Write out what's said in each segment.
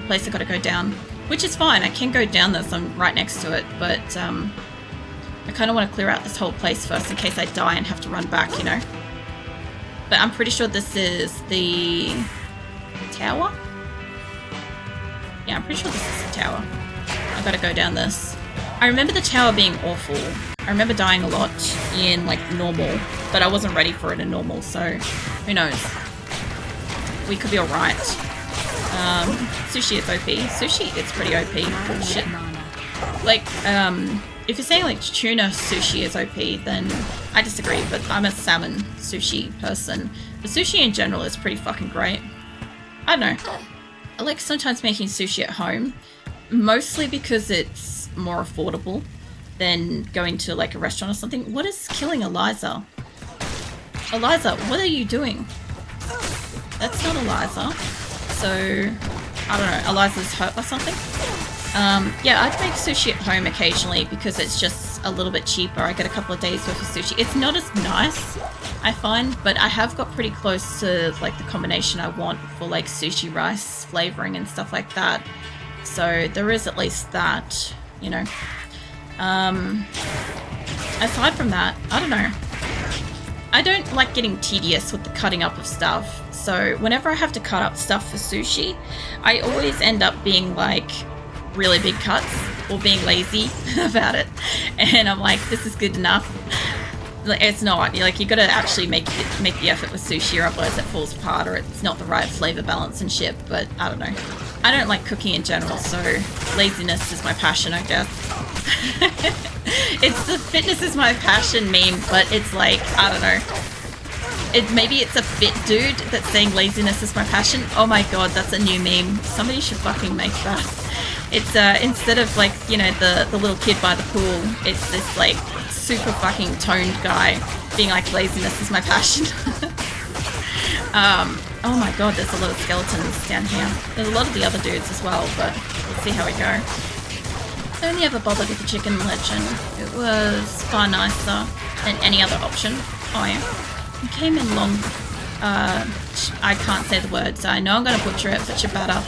place I gotta go down. Which is fine, I can go down this, I'm right next to it, but I kind of want to clear out this whole place first in case I die and have to run back, you know? But I'm pretty sure this is the tower? Yeah, I'm pretty sure this is the tower. I gotta go down this. I remember the tower being awful. I remember dying a lot in, like, normal, but I wasn't ready for it in normal, so who knows? We could be alright. Sushi is OP. Sushi is pretty OP. Bullshit. Like, if you're saying, like, tuna sushi is OP, then I disagree, but I'm a salmon sushi person. But sushi in general is pretty fucking great. I don't know. I like sometimes making sushi at home, mostly because it's more affordable than going to, like, a restaurant or something. What is killing Eliza? Eliza, what are you doing? That's not Eliza. So, I don't know, Eliza's hurt or something? Yeah, I'd make sushi at home occasionally because it's just a little bit cheaper. I get a couple of days worth of sushi. It's not as nice, I find, but I have got pretty close to, like, the combination I want for, like, sushi rice flavoring and stuff like that. So there is at least that, you know. Aside from that, I don't know. I don't like getting tedious with the cutting up of stuff. So whenever I have to cut up stuff for sushi, I always end up being like really big cuts or being lazy about it. And I'm like, this is good enough. Like, it's not. Like, you got to actually make the effort with sushi, or otherwise it falls apart, or it's not the right flavor balance and shit. But I don't know. I don't like cooking in general, so laziness is my passion, I guess. It's the fitness is my passion meme, but it's like, I don't know. Maybe it's a fit dude that's saying laziness is my passion. Oh my god, that's a new meme. Somebody should fucking make that. It's instead of, like, you know, the little kid by the pool, it's this like super fucking toned guy being like, laziness is my passion. Oh my god, there's a lot of skeletons down here. There's a lot of the other dudes as well, but we'll see how we go. I only ever bothered with the chicken legend. It was far nicer than any other option. Oh yeah. It came in long, I can't say the words, so I know I'm gonna butcher it, but ciabatta,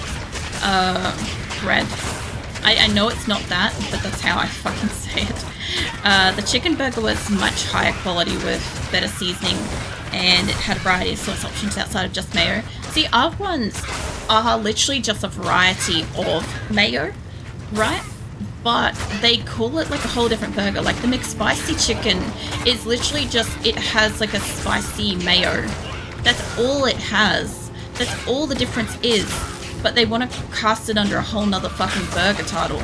bread. I know it's not that, but that's how I fucking say it. The chicken burger was much higher quality with better seasoning, and it had a variety of sauce options outside of just mayo. See, our ones are literally just a variety of mayo, right? But they call it like a whole different burger. Like the McSpicy chicken is literally just, it has like a spicy mayo. That's all it has. That's all the difference is. But they want to cast it under a whole nother fucking burger title.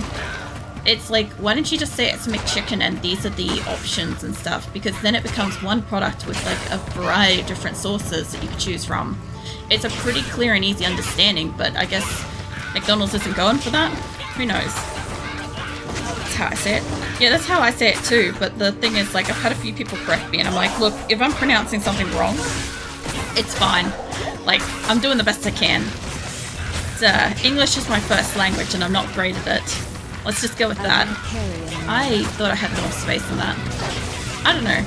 It's like, why don't you just say it's a McChicken and these are the options and stuff? Because then it becomes one product with like a variety of different sauces that you can choose from. It's a pretty clear and easy understanding, but I guess McDonald's isn't going for that. Who knows? That's how I say it. Yeah, that's how I say it too, but the thing is, like, I've had a few people correct me and I'm like, look, if I'm pronouncing something wrong, it's fine. Like, I'm doing the best I can. English is my first language and I'm not great at it. Let's just go with that. I thought I had more space than that. I don't know.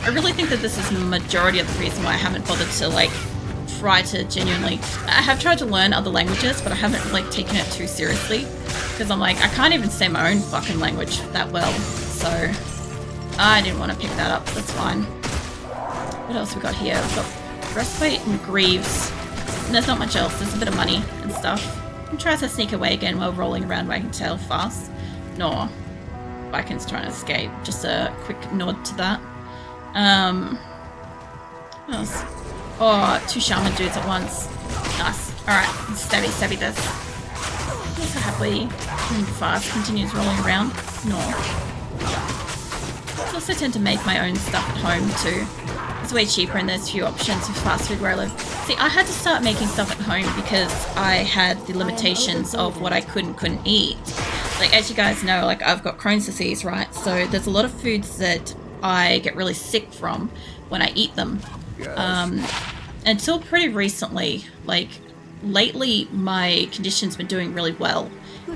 I really think that this is the majority of the reason why I haven't bothered to, like, try to genuinely... I have tried to learn other languages, but I haven't, like, taken it too seriously. Because I'm like, I can't even say my own fucking language that well. So, I didn't want to pick that up. That's fine. What else we got here? We've got breastplate and greaves. And there's not much else. There's a bit of money and stuff. I'm trying to sneak away again while rolling around wagging tail fast. No. Viking's trying to escape. Just a quick nod to that. What else? Oh, 2 shaman dudes at once. Nice. Alright, stabby this. Also happily moving fast, continues rolling around. No. I also tend to make my own stuff at home too. It's way cheaper and there's few options for fast food where I live. See, I had to start making stuff at home because I had the limitations of what I could and couldn't eat. Like, as you guys know, like, I've got Crohn's disease, right? So there's a lot of foods that I get really sick from when I eat them. Until pretty recently, like, lately my condition's been doing really well.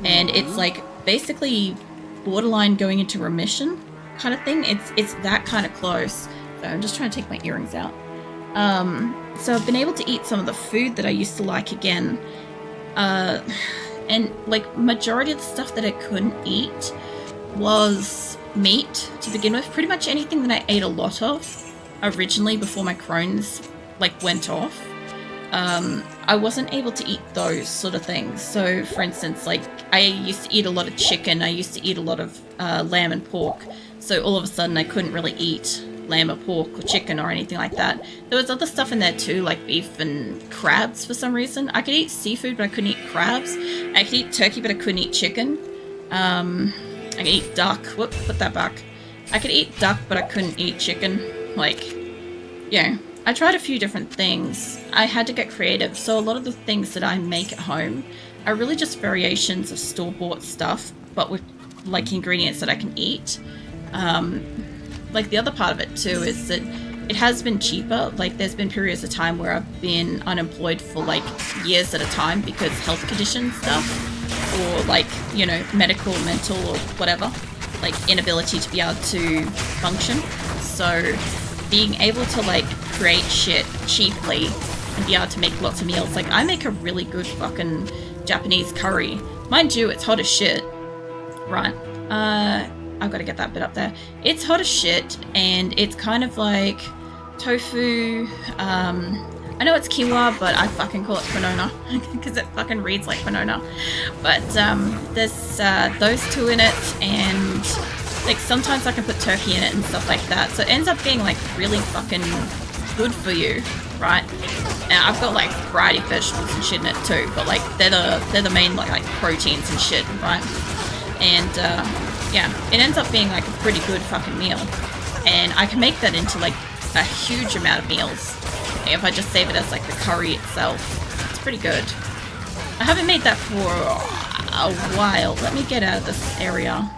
And it's, like, basically borderline going into remission kind of thing. It's that kind of close. So I'm just trying to take my earrings out. So I've been able to eat some of the food that I used to like again. And like majority of the stuff that I couldn't eat was meat to begin with. Pretty much anything that I ate a lot of originally before my Crohn's like went off, I wasn't able to eat those sort of things. So for instance, like I used to eat a lot of chicken, I used to eat a lot of lamb and pork, so all of a sudden I couldn't really eat lamb or pork or chicken or anything like that. There was other stuff in there too, like beef and crabs for some reason. I could eat seafood but I couldn't eat crabs. I could eat turkey but I couldn't eat chicken. I could eat duck. Whoop, put that back. I could eat duck but I couldn't eat chicken. Like, yeah. I tried a few different things. I had to get creative, so a lot of the things that I make at home are really just variations of store-bought stuff, but with like ingredients that I can eat. Like the other part of it too is that it has been cheaper. Like there's been periods of time where I've been unemployed for like years at a time because health condition stuff, or like, you know, medical, mental, or whatever, like inability to be able to function. So being able to like create shit cheaply and be able to make lots of meals. Like I make a really good fucking Japanese curry. Mind you, it's hot as shit. Right. I've got to get that bit up there. It's hot as shit, and it's kind of like tofu. I know it's quinoa, but I fucking call it quinoa because it fucking reads like quinoa. But there's those two in it, and like sometimes I can put turkey in it and stuff like that. So it ends up being like really fucking good for you, right? And I've got like variety of vegetables and shit in it too, but like they're the main like proteins and shit, right? And yeah, it ends up being like a pretty good fucking meal, and I can make that into like a huge amount of meals if I just save it as like the curry itself. It's pretty good. I haven't made that for a while. Let me get out of this area.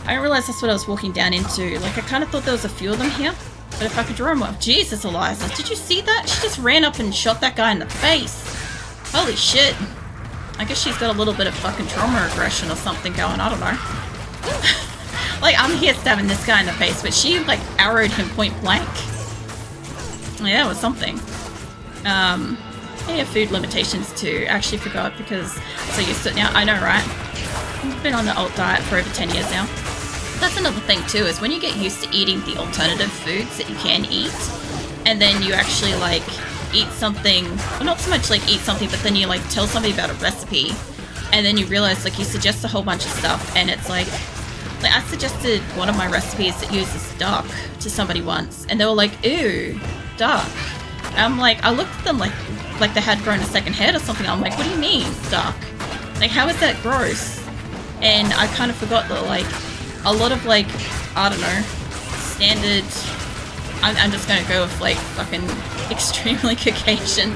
I didn't realize that's what I was walking down into. Like I kind of thought there was a few of them here, but if I could draw them up. Jesus, Eliza, did you see that? She just ran up and shot that guy in the face. Holy shit. I guess she's got a little bit of fucking trauma aggression or something going, I don't know. Like, I'm here stabbing this guy in the face, but she, like, arrowed him point blank. Yeah, it was something. Yeah, food limitations too. I actually forgot because I'm so used to it now. I know, right? I've been on the alt diet for over 10 years now. That's another thing too, is when you get used to eating the alternative foods that you can eat, and then you actually, like, eat something, well, not so much like eat something, but then you like tell somebody about a recipe, and then you realize like you suggest a whole bunch of stuff, and it's like I suggested one of my recipes that uses duck to somebody once, and they were like, ew, duck. And I'm like, I looked at them like they had grown a second head or something. I'm like, what do you mean, duck? Like, how is that gross? And I kind of forgot that like a lot of like, I don't know, standard, I'm just gonna go with like fucking extremely Caucasian,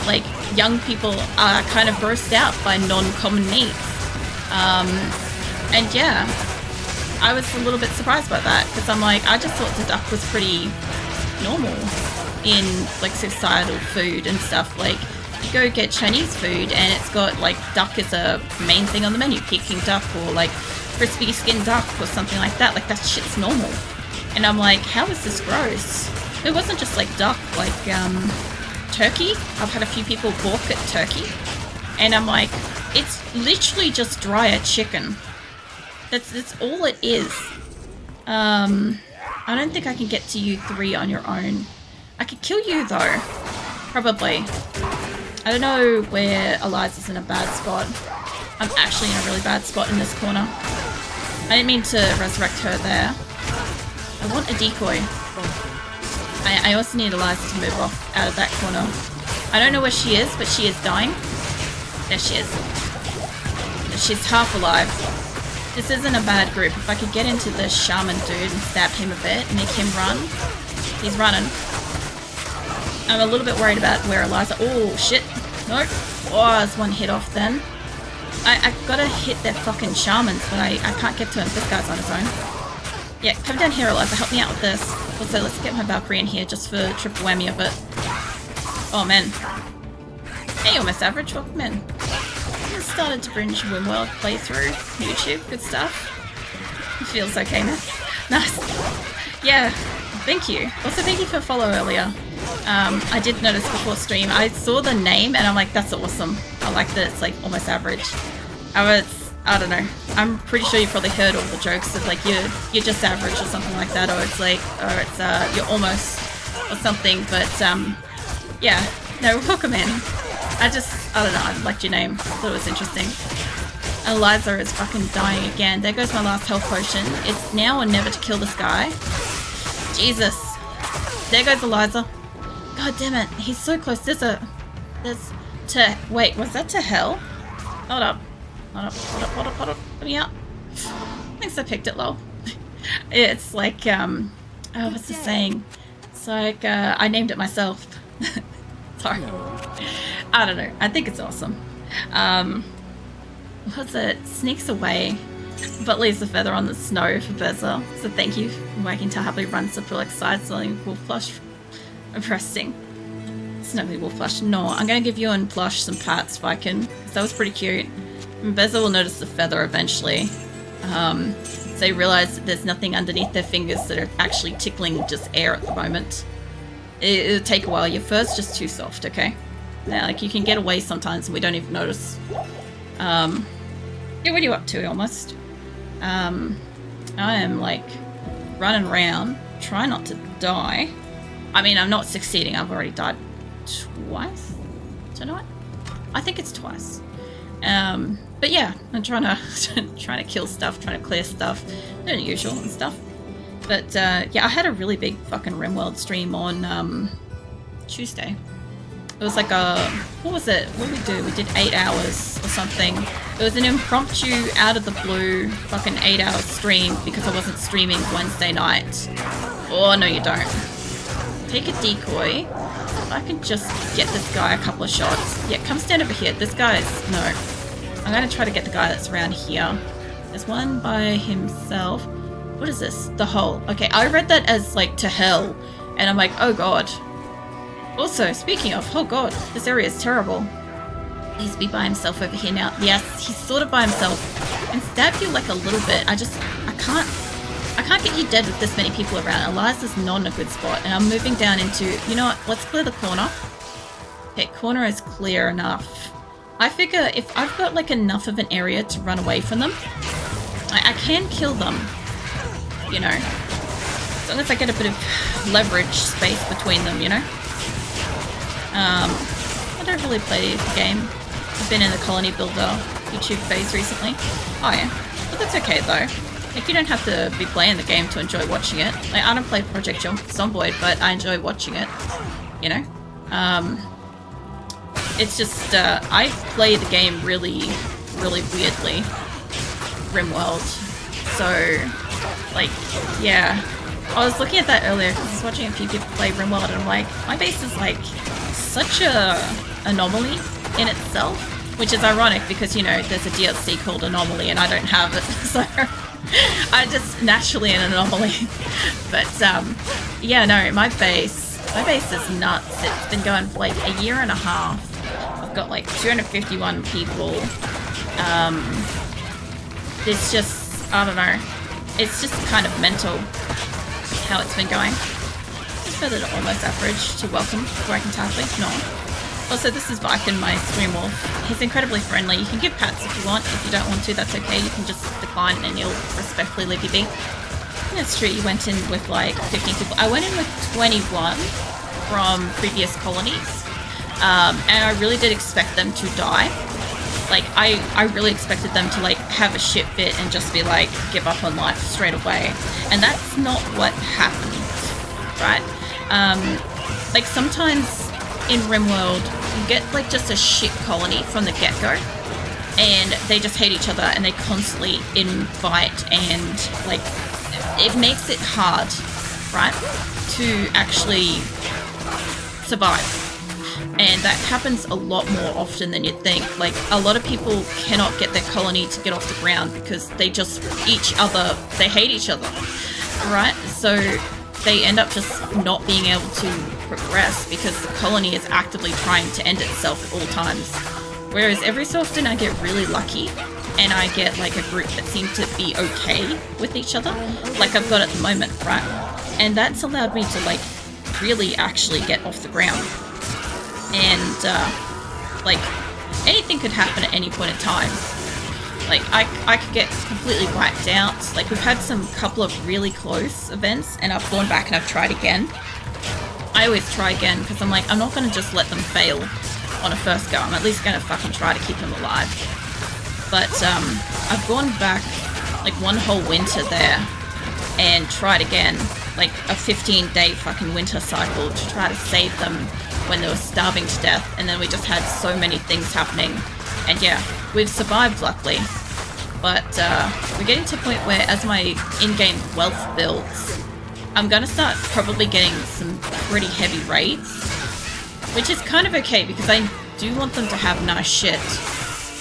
like young people are kind of grossed out by non-common meats. And yeah, I was a little bit surprised by that, because I'm like, I just thought the duck was pretty normal in like societal food and stuff. Like you go get Chinese food and it's got like duck as a main thing on the menu, Peking duck or like crispy skin duck or something like that. Like that shit's normal. And I'm like, how is this gross? It wasn't just like duck, like turkey. I've had a few people balk at turkey, and I'm like, it's literally just drier chicken. That's all it is. I don't think I can get to you three on your own. I could kill you though, probably. I don't know where Eliza's in a bad spot. I'm actually in a really bad spot in this corner. I didn't mean to resurrect her there. I want a decoy. I also need Eliza to move off out of that corner. I don't know where she is, but she is dying. There she is. She's half alive. This isn't a bad group. If I could get into this shaman dude and stab him a bit, make him run. He's running. I'm a little bit worried about where Eliza... Oh, shit. Nope. Oh, there's one hit off then. I gotta hit their fucking shamans, but I can't get to him. This guy's on his own. Yeah, come down here, Eliza. Help me out with this. Also, let's get my Valkyrie in here just for triple whammy of it. Oh, man. Hey, almost average. Welcome in. I started to binge Wimworld playthrough. YouTube. Good stuff. It feels okay, man. Nice. Yeah, thank you. Also, thank you for follow earlier. I did notice before stream, I saw the name and I'm like, that's awesome. I like that it's like almost average. I don't know. I'm pretty sure you probably heard all the jokes of like you're just average or something like that, or it's like, or it's you're almost or something. But yeah, no, welcome in. I don't know. I liked your name. Thought it was interesting. Eliza is fucking dying again. There goes my last health potion. It's now or never to kill this guy. Jesus. There goes Eliza. God damn it. He's so close. Wait, was that to hell? Hold up. Hold up. Let me out. Thanks I picked it, lol. It's like, what's the saying? It's like, I named it myself. Sorry. I don't know. I think it's awesome. What's it? Sneaks away, but leaves a feather on the snow for Beza. So thank you for working to happily run to like side selling wolf plush. Interesting. Snowy wolf plush. No, I'm gonna give you and Plush some pats if I can, because that was pretty cute. And Beza will notice the feather eventually. So they realize that there's nothing underneath their fingers that are actually tickling just air at the moment. It'll take a while. Your fur's just too soft, okay? Now, like, you can get away sometimes and we don't even notice. Yeah, what are you up to, almost? I am, like, running around, trying not to die. I mean, I'm not succeeding. I've already died twice tonight. I think it's twice. But yeah, I'm trying to kill stuff, trying to clear stuff, doing the usual and stuff. But yeah, I had a really big fucking RimWorld stream on Tuesday. It was like what was it? What did we do? We did 8 hours or something. It was an impromptu, out of the blue, fucking 8-hour stream because I wasn't streaming Wednesday night. Oh, no you don't. Take a decoy. If I can just get this guy a couple of shots. Yeah, come stand over here. This guy's... No. I'm going to try to get the guy that's around here. There's one by himself. What is this? The hole. Okay, I read that as, like, to hell. And I'm like, oh god. Also, speaking of, oh god, this area is terrible. Please be by himself over here now. Yes, he's sort of by himself. And stab you, like, a little bit. I can't get you dead with this many people around. Eliza's not in a good spot. And I'm moving down into... You know what? Let's clear the corner. Okay, corner is clear enough. I figure if I've got, like, enough of an area to run away from them, I can kill them. You know? As long as I get a bit of leverage space between them, you know? I don't really play the game. I've been in the Colony Builder YouTube phase recently. Oh yeah. But that's okay though. Like, you don't have to be playing the game to enjoy watching it. Like, I don't play Project Zomboid, but I enjoy watching it. You know? It's just, I play the game really, really weirdly. RimWorld. So, like, yeah. I was looking at that earlier because I was watching a few people play RimWorld and I'm like, my base is like such a anomaly in itself, which is ironic because, you know, there's a DLC called Anomaly and I don't have it, so I just naturally an anomaly. But yeah, no, my base is nuts. It's been going for like a year and a half. I've got like 251 people. It's just, I don't know, it's just kind of mental how it's been going. Just better to almost average to welcome before I can tackle. No. Also, this is Viken, my stream wolf. He's incredibly friendly. You can give pats if you want. If you don't want to, that's okay. You can just decline and he'll respectfully leave you be. And that's true, you went in with like 15 people. I went in with 21 from previous colonies. And I really did expect them to die. Like, I really expected them to, like, have a shit fit and just be, like, give up on life straight away. And that's not what happened, right? Like, sometimes in RimWorld, you get, like, just a shit colony from the get-go. And they just hate each other and they constantly invite and, like, it makes it hard, right, to actually survive. And that happens a lot more often than you'd think. Like, a lot of people cannot get their colony to get off the ground because they just they hate each other, right? So they end up just not being able to progress because the colony is actively trying to end itself at all times. Whereas every so often I get really lucky and I get like a group that seem to be okay with each other, like I've got at the moment, right? And that's allowed me to like really actually get off the ground. And, like, anything could happen at any point in time. Like, I could get completely wiped out. Like, we've had some couple of really close events, and I've gone back and I've tried again. I always try again, because I'm like, I'm not going to just let them fail on a first go. I'm at least going to fucking try to keep them alive. But, I've gone back, like, one whole winter there, and tried again, like, a 15-day fucking winter cycle to try to save them when they were starving to death, and then we just had so many things happening. And yeah, we've survived, luckily. But we're getting to a point where, as my in-game wealth builds, I'm gonna start probably getting some pretty heavy raids, which is kind of okay, because I do want them to have nice shit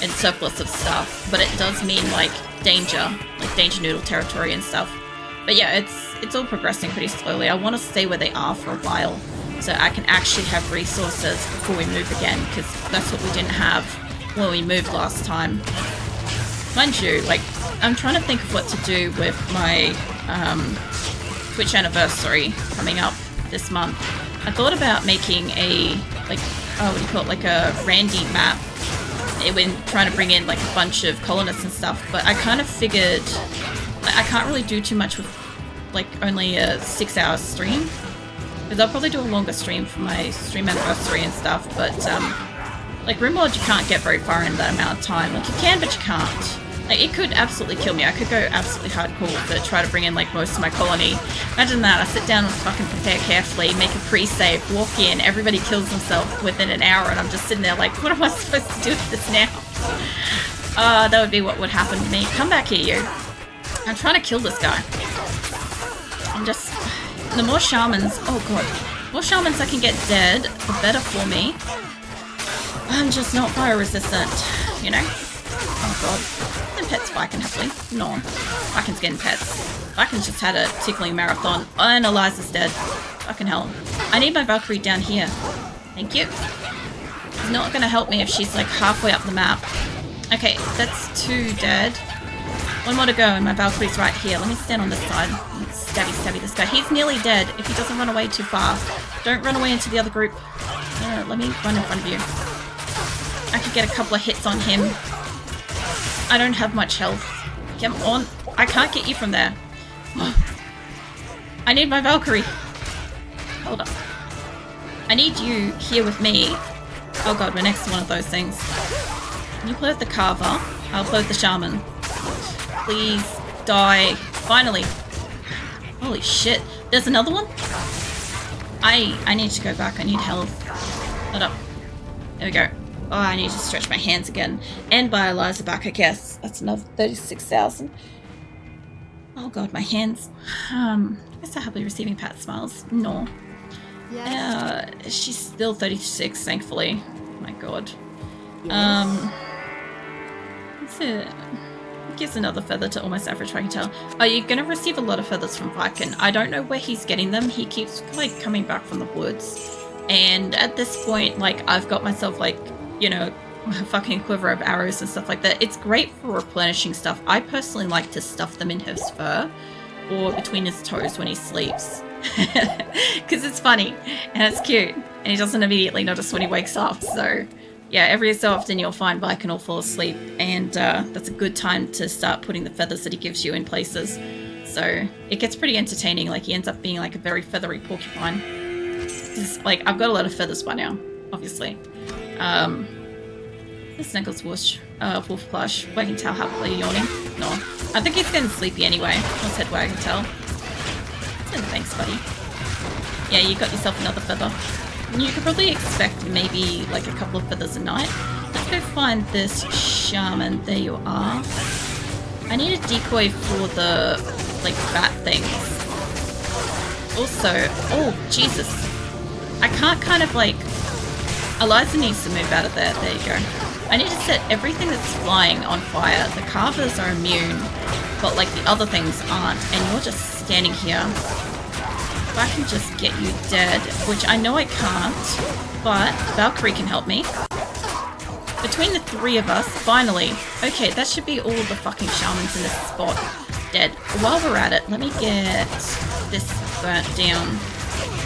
and surplus of stuff, but it does mean, like, danger noodle territory and stuff. But yeah, it's all progressing pretty slowly. I want to stay where they are for a while, so I can actually have resources before we move again, because that's what we didn't have when we moved last time. Mind you, like, I'm trying to think of what to do with my Twitch anniversary coming up this month. I thought about making a, like, what do you call it, like a Randy map, when trying to bring in, like, a bunch of colonists and stuff, but I kind of figured, like, I can't really do too much with, like, only a 6-hour stream, because I'll probably do a longer stream for my stream anniversary and stuff, but, like, RimWorld, you can't get very far in that amount of time. Like, you can, but you can't. Like, it could absolutely kill me. I could go absolutely hardcore to try to bring in, like, most of my colony. Imagine that. I sit down and fucking prepare carefully, make a pre-save, walk in, everybody kills themselves within an hour, and I'm just sitting there like, what am I supposed to do with this now? That would be what would happen to me. Come back here, you. I'm trying to kill this guy. I'm just... The more shamans... Oh, God. The more shamans I can get dead, the better for me. I'm just not fire resistant, you know? Oh, God. And pet Spike and happily. No. Viken's getting pets. Viken's just had a tickling marathon. And Eliza's dead. Fucking hell. I need my Valkyrie down here. Thank you. It's not gonna help me if she's like halfway up the map. Okay, that's 2 dead. 1 more to go and my Valkyrie's right here. Let me stand on this side. Stabby this guy. He's nearly dead if he doesn't run away too far. Don't run away into the other group. No, let me run in front of you. I could get a couple of hits on him. I don't have much health. Come on. I can't get you from there. I need my Valkyrie. Hold up. I need you here with me. Oh, God, we're next to one of those things. Can you play with the Carver? I'll play with the Shaman. Please die. Finally. Holy shit. There's another one? I need to go back. I need health. Hold up. There we go. Oh, I need to stretch my hands again. And buy Eliza back, I guess. That's another 36,000. Oh, God, my hands. I guess I'll be receiving Pat smiles. No. Yes. She's still 36, thankfully. Oh, my God. Yes. That's it. Gives another feather to almost average, I can tell. Oh, you're going to receive a lot of feathers from Viken. I don't know where he's getting them. He keeps, like, coming back from the woods. And at this point, like, I've got myself, like, you know, a fucking quiver of arrows and stuff like that. It's great for replenishing stuff. I personally like to stuff them in his fur or between his toes when he sleeps. Because it's funny and it's cute. And he doesn't immediately notice when he wakes up. So, yeah, every so often you'll find Viken will fall asleep. And that's a good time to start putting the feathers that he gives you in places. So, it gets pretty entertaining. Like, he ends up being like a very feathery porcupine. Like, I've got a lot of feathers by now, obviously. The Snuggles wolf plush, wagging tail happily yawning. No, I think he's getting sleepy anyway. Let's head wagging tail. Thanks, buddy. Yeah, you got yourself another feather. You could probably expect maybe like a couple of feathers a night. Let's go find this shaman. There you are. I need a decoy for the like bat things. Also, oh Jesus, I can't kind of like. Eliza needs to move out of there. There you go. I need to set everything that's flying on fire. The carvers are immune, but like the other things aren't, and you're just standing here. If I can just get you dead, which I know I can't, but Valkyrie can help me. Between the 3 of us, finally. Okay, that should be all of the fucking shamans in this spot dead. While we're at it, let me get this burnt down.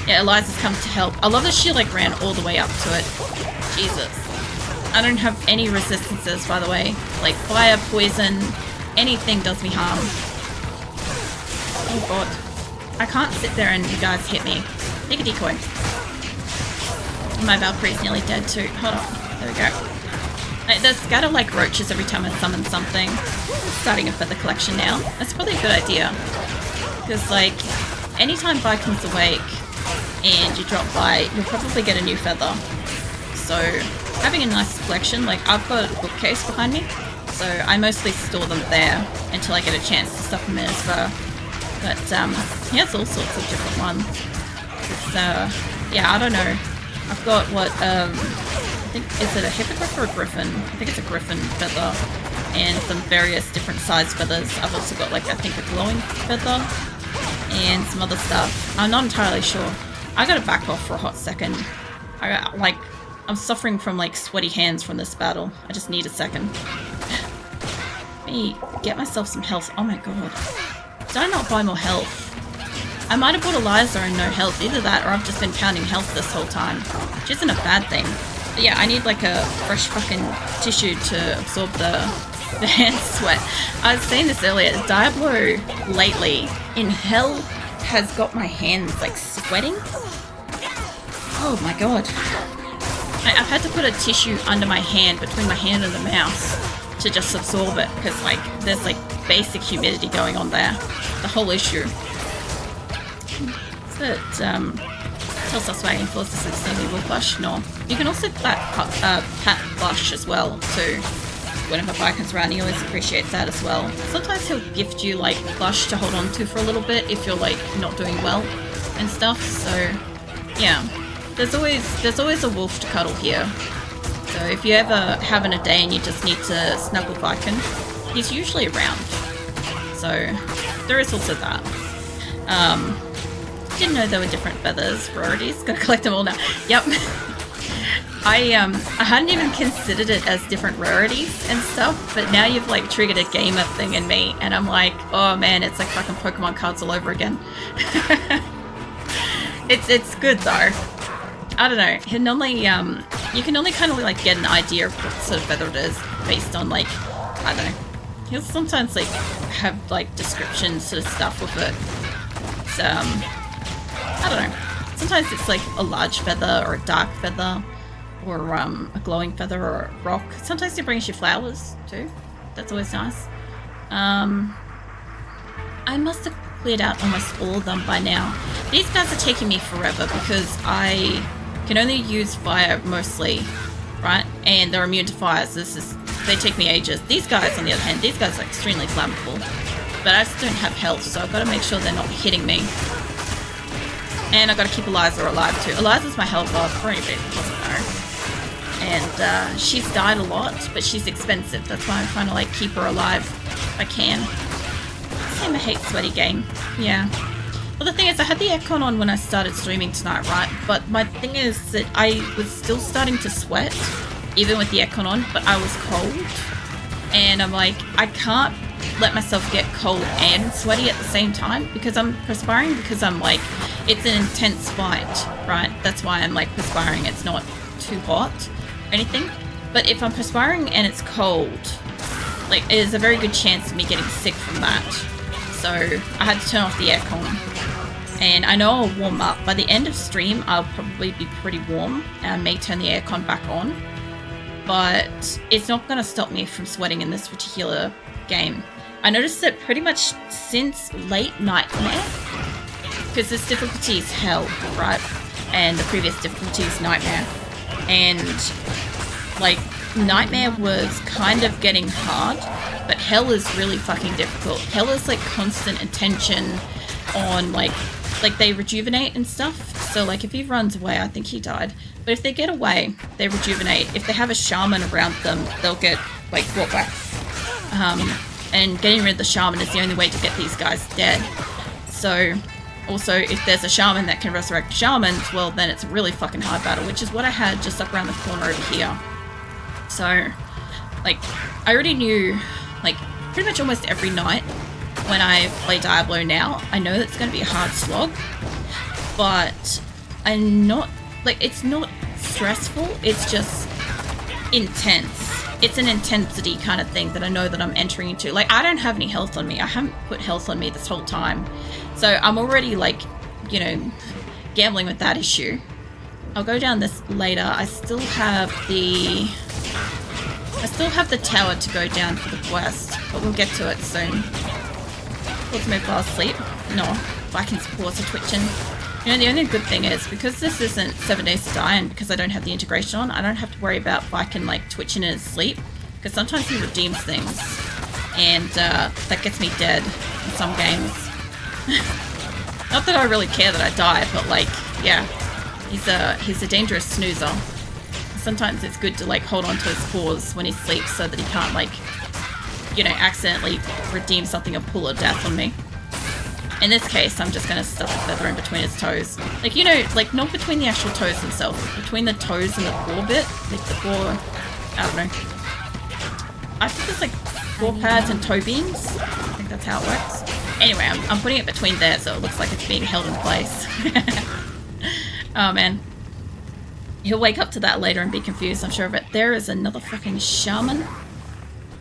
Yeah, Eliza's come to help. I love that she like ran all the way up to it. Jesus. I don't have any resistances, by the way. Like fire, poison, anything does me harm. Oh god. I can't sit there and you guys hit me. Take a decoy. My Valkyrie's nearly dead too. Hold on. There we go. They scatter like roaches every time I summon something. I'm starting a feather collection now. That's probably a good idea. Because like, anytime Vi comes awake and you drop by, you'll probably get a new feather. So having a nice collection, like I've got a bookcase behind me, so I mostly store them there until I get a chance to stuff them in as well. But he has all sorts of different ones. It's, yeah, I don't know. I've got what, I think, is it a hippogriff or a griffin? I think it's a griffin feather, and some various different size feathers. I've also got like, I think, a glowing feather and some other stuff. I'm not entirely sure. I gotta back off for a hot second. I'm suffering from like sweaty hands from this battle. I just need a second. Let me get myself some health. Oh my god. Did I not buy more health? I might have bought Eliza and no health. Either that or I've just been pounding health this whole time. Which isn't a bad thing. But yeah, I need like a fresh fucking tissue to absorb the hand sweat. I was saying this earlier. Diablo lately in hell has got my hands like sweating. Oh my god. I've had to put a tissue under my hand, between my hand and the mouse, to just absorb it, because like there's like basic humidity going on there. The whole issue. But tells us waiting for this extended will blush. No. You can also pat blush as well too. Whenever Vi comes around, he always appreciates that as well. Sometimes he'll gift you like blush to hold on to for a little bit if you're like not doing well and stuff. So yeah. There's always a wolf to cuddle here. So if you ever having a day and you just need to snuggle Viking, he's usually around. So there is also that. Didn't know there were different feathers, rarities. Gotta collect them all now. Yep. I hadn't even considered it as different rarities and stuff, but now you've like triggered a gamer thing in me, and I'm like, oh man, it's like fucking Pokemon cards all over again. It's good though. I don't know. He normally, you can only kind of like get an idea of what sort of feather it is based on like, I don't know. He'll sometimes like have like descriptions sort of stuff with it. It's, I don't know. Sometimes it's like a large feather or a dark feather or a glowing feather or a rock. Sometimes it brings you flowers too. That's always nice. I must have cleared out almost all of them by now. These guys are taking me forever because I can only use fire mostly, right? And they're immune to fire, so they take me ages. These guys, on the other hand, these guys are extremely flammable. But I just don't have health, so I've got to make sure they're not hitting me. And I've got to keep Eliza alive too. Eliza's my health bar for anybody that doesn't know. And she's died a lot, but she's expensive. That's why I'm trying to like keep her alive if I can. Same a hate sweaty game. Yeah. Well, the thing is, I had the aircon on when I started streaming tonight, right? But my thing is that I was still starting to sweat, even with the aircon on, but I was cold. And I'm like, I can't let myself get cold and sweaty at the same time because I'm perspiring, because I'm like, it's an intense fight, right? That's why I'm like perspiring. It's not too hot or anything. But if I'm perspiring and it's cold, like, there's a very good chance of me getting sick from that. So I had to turn off the aircon. And I know I'll warm up. By the end of stream, I'll probably be pretty warm. And I may turn the aircon back on. But it's not going to stop me from sweating in this particular game. I noticed that pretty much since late Nightmare, because this difficulty is Hell, right? And the previous difficulty is Nightmare. And, like, Nightmare was kind of getting hard, but Hell is really fucking difficult. Hell is, like, constant attention on, like they rejuvenate and stuff. So, like, if he runs away, I think he died. But if they get away, they rejuvenate. If they have a shaman around them, they'll get, like, brought back. And getting rid of the shaman is the only way to get these guys dead. So, also, if there's a shaman that can resurrect shamans, well, then it's a really fucking hard battle, which is what I had just up around the corner over here. So, like, I already knew, like, pretty much almost every night when I play Diablo now, I know it's going to be a hard slog, but I'm not, like, it's not stressful, it's just, intense. It's an intensity kind of thing that I know that I'm entering into. Like, I don't have any health on me. I haven't put health on me this whole time. So I'm already, like, you know, gambling with that issue. I'll go down this later. I still have the tower to go down for the quest, but we'll get to it soon. Let's move while asleep. No, Viking's paws are twitching. You know, the only good thing is, because this isn't 7 Days to Die, and because I don't have the integration on, I don't have to worry about Viking, like, twitching in his sleep, because sometimes he redeems things, and that gets me dead in some games. Not that I really care that I die, but, like, yeah, he's a dangerous snoozer. Sometimes it's good to, like, hold on to his paws when he sleeps so that he can't, like, you know, accidentally redeem something or pull a death on me. In this case, I'm just going to stuff a feather in between his toes. Like, you know, like, not between the actual toes themselves, between the toes and the paw bit. Like, the paw, I don't know. I think there's, like, paw pads and toe beams. I think that's how it works. Anyway, I'm putting it between there so it looks like it's being held in place. Oh, man. He'll wake up to that later and be confused, I'm sure of it. There is another fucking shaman.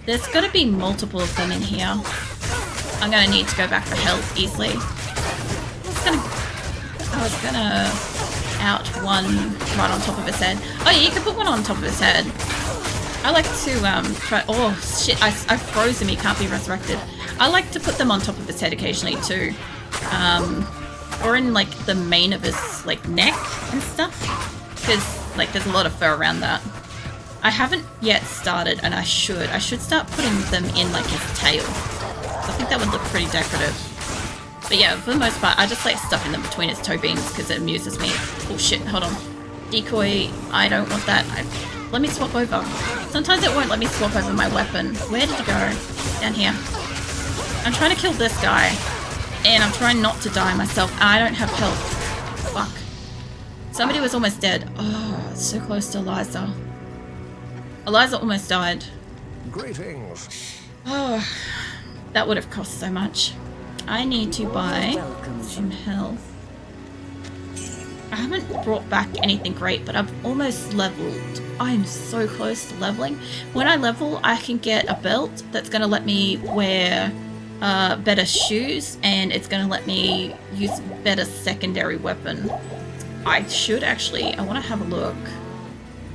There's got to be multiple of them in here. I'm gonna need to go back for health easily. I was gonna out one right on top of his head. Oh yeah, you can put one on top of his head. I like to try. Oh shit! I froze him. He can't be resurrected. I like to put them on top of his head occasionally too, or in like the mane of his like neck and stuff, because like there's a lot of fur around that. I haven't yet started, and I should. I should start putting them in like his tail. I think that would look pretty decorative. But yeah, for the most part, I just like stuffing them between his toe beams because it amuses me. Oh shit, hold on. Decoy, I don't want that. Let me swap over. Sometimes it won't let me swap over my weapon. Where did it go? Down here. I'm trying to kill this guy. And I'm trying not to die myself. I don't have health. Fuck. Somebody was almost dead. Oh, so close to Eliza. Eliza almost died. Greetings. Oh. That would have cost so much. I need to buy some health. I haven't brought back anything great, but I've almost leveled. I'm so close to leveling. When I level, I can get a belt that's going to let me wear better shoes, and it's going to let me use better secondary weapon. I should actually, I want to have a look.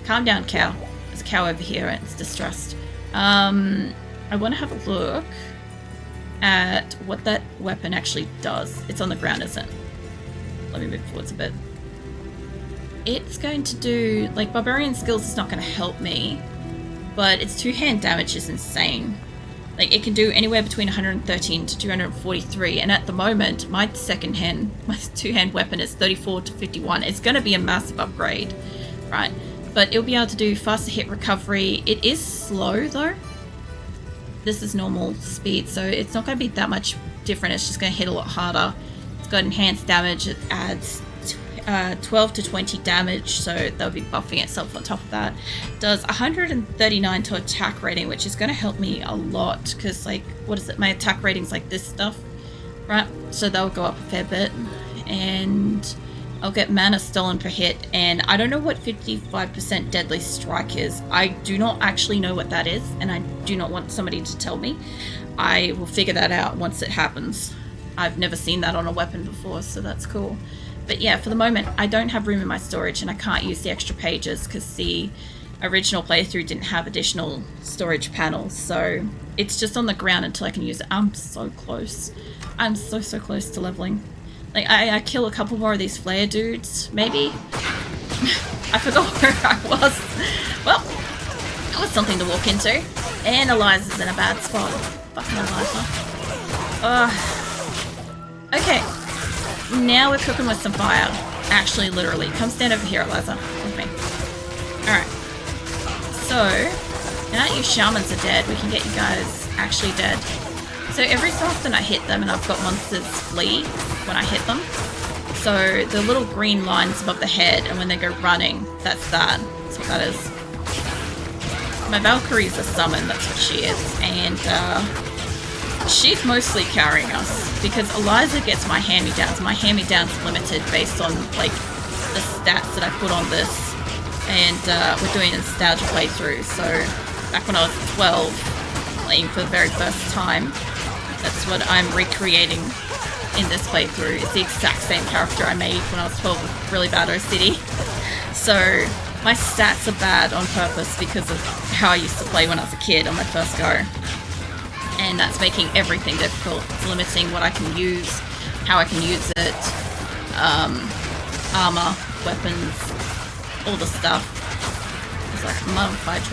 Calm down, cow. There's a cow over here and it's distressed. I want to have a look at what that weapon actually does. It's on the ground, isn't it? Let me move forwards a bit. It's going to do, like, barbarian skills is not going to help me, but its two-hand damage is insane. Like, it can do anywhere between 113 to 243, and at the moment, my two-hand weapon is 34 to 51. It's going to be a massive upgrade, right? But it'll be able to do faster hit recovery. It is slow, though. This is normal speed, so it's not going to be that much different. It's just going to hit a lot harder. It's got enhanced damage. It adds 12 to 20 damage, so that'll be buffing itself on top of that. Does 139 to attack rating, which is going to help me a lot, because, like, what is it? My attack rating's like this stuff, right? So that'll go up a fair bit. And I'll get mana stolen per hit, and I don't know what 55% deadly strike is. I do not actually know what that is, and I do not want somebody to tell me. I will figure that out once it happens. I've never seen that on a weapon before, so that's cool. But yeah, for the moment, I don't have room in my storage, and I can't use the extra pages because the original playthrough didn't have additional storage panels, so it's just on the ground until I can use it. I'm so close. I'm so close to leveling. Like, I kill a couple more of these flare dudes, maybe? I forgot where I was. Well, that was something to walk into. And Eliza's in a bad spot. Fucking Eliza. Okay. Now we're cooking with some fire. Actually, literally. Come stand over here, Eliza. With me. Alright. So, now that you shamans are dead, we can get you guys actually dead. So every so often I hit them and I've got monsters flee when I hit them. So the little green lines above the head, and when they go running, that's that. That's what that is. My Valkyrie's a summon, that's what she is. And she's mostly carrying us because Eliza gets my hand-me-downs. My hand-me-downs limited based on like the stats that I put on this and we're doing a nostalgia playthrough. So back when I was 12, playing for the very first time, that's what I'm recreating in this playthrough. It's the exact same character I made when I was 12 with really bad OCD. So my stats are bad on purpose because of how I used to play when I was a kid on my first go. And that's making everything difficult. It's limiting what I can use, how I can use it, armor, weapons, all the stuff. It's like modified